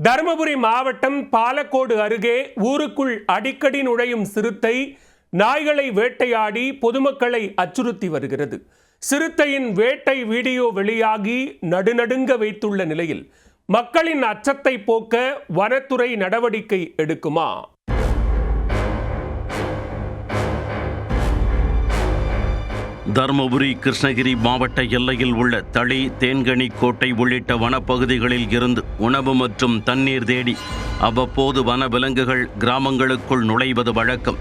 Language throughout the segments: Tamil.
தருமபுரி மாவட்டம் பாலக்கோடு அருகே ஊருக்குள் அடிக்கடி நுழையும் சிறுத்தை நாய்களை வேட்டையாடி பொதுமக்களை அச்சுறுத்தி வருகிறது. சிறுத்தையின் வேட்டை வீடியோ வெளியாகி நடுநடுங்க வைத்துள்ள நிலையில் மக்களின் அச்சத்தை போக்க வனத்துறை நடவடிக்கை எடுக்குமா? தருமபுரி கிருஷ்ணகிரி மாவட்ட எல்லையில் உள்ள தளி, தேன்கனி கோட்டை உள்ளிட்ட வனப்பகுதிகளில் இருந்து உணவு மற்றும் தண்ணீர் தேடி அவ்வப்போது வனவிலங்குகள் கிராமங்களுக்குள் நுழைவது வழக்கம்.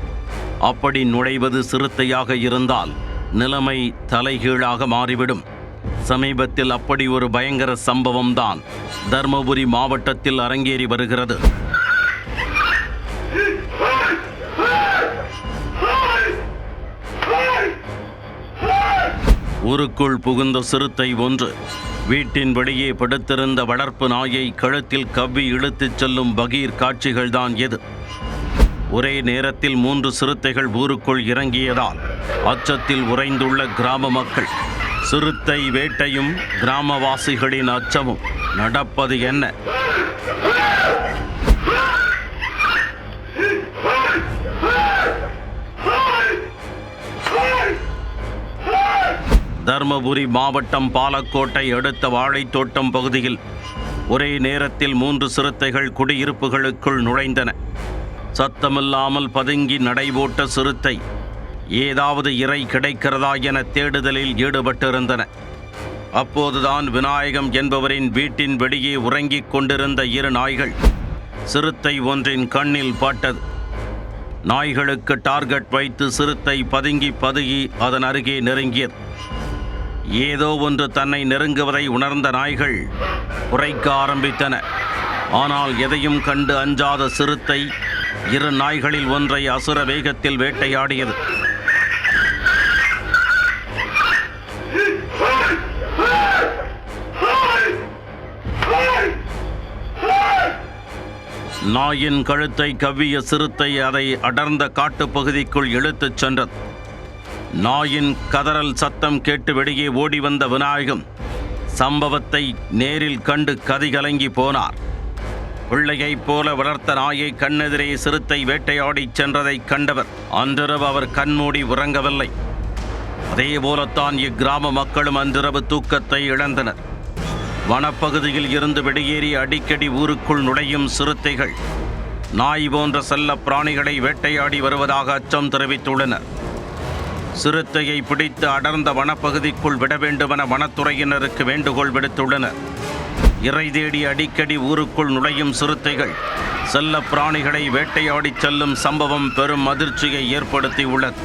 அப்படி நுழைவது சிறுத்தையாக இருந்தால் நிலைமை தலைகீழாக மாறிவிடும். சமீபத்தில் அப்படி ஒரு பயங்கர சம்பவம்தான் தருமபுரி மாவட்டத்தில் அரங்கேறி வருகிறது. ஊருக்குள் புகுந்த சிறுத்தை ஒன்று வீட்டின் வெளியே படுத்திருந்த வளர்ப்பு நாயை கழுத்தில் கவ்வி இழுத்துச் செல்லும் பகீர் காட்சிகள்தான் எது. ஒரே நேரத்தில் 3 சிறுத்தைகள் ஊருக்குள் இறங்கியதால் அச்சத்தில் உறைந்துள்ள கிராம மக்கள். சிறுத்தை வேட்டையும் கிராமவாசிகளின் அச்சமும். நடப்பது என்ன? தருமபுரி மாவட்டம் பாலக்கோட்டை அடுத்த வாழைத்தோட்டம் பகுதியில் ஒரே நேரத்தில் 3 சிறுத்தைகள் குடியிருப்புகளுக்குள் நுழைந்தன. சத்தமில்லாமல் பதுங்கி நடைபோட்ட சிறுத்தை ஏதாவது இரை கிடைக்கிறதா என தேடுதலில் ஈடுபட்டிருந்தன. அப்போதுதான் விநாயகம் என்பவரின் வீட்டின் வெளியே உறங்கிக் கொண்டிருந்த 2 நாய்கள் சிறுத்தை ஒன்றின் கண்ணில் பட்டது. நாய்களுக்கு டார்கெட் வைத்து சிறுத்தை பதுங்கி அதன் அருகே நெருங்கியது. ஏதோ ஒன்று தன்னை நெருங்குவதை உணர்ந்த நாய்கள் குரைக்க ஆரம்பித்தன. ஆனால் எதையும் கண்டு அஞ்சாத சிறுத்தை 2 நாய்களில் ஒன்றை அசுர வேகத்தில் வேட்டையாடியது. நாயின் கழுத்தை கவ்விய சிறுத்தை அதை அடர்ந்த காட்டுப்பகுதிக்குள் இழுத்துச் சென்றது. நாயின் கதறல் சத்தம் கேட்டு வெளியே ஓடி வந்த விநாயகம் சம்பவத்தை நேரில் கண்டு கதிகலங்கி போனார். பிள்ளையைப் போல வளர்த்த நாயை கண்ணெதிரே சிறுத்தை வேட்டையாடி சென்றதை கண்டவர் அன்றிரவு அவர் கண்மூடி உறங்கவில்லை. அதேபோலத்தான் இக்கிராம மக்களும் அன்றிரவு தூக்கத்தை இழந்தனர். வனப்பகுதியில் இருந்து வெளியேறி அடிக்கடி ஊருக்குள் நுழையும் சிறுத்தைகள் நாய் போன்ற செல்ல பிராணிகளை வேட்டையாடி வருவதாக அச்சம் தெரிவித்துள்ளனர். சிறுத்தையை பிடித்து அடர்ந்த வனப்பகுதிக்குள் விட வேண்டுமென வனத்துறையினருக்கு வேண்டுகோள் விடுத்துள்ளனர். இறை தேடி அடிக்கடி ஊருக்குள் நுழையும் சிறுத்தைகள் செல்ல பிராணிகளை வேட்டையாடி செல்லும் சம்பவம் பெரும் அதிர்ச்சியை ஏற்படுத்தியுள்ளது.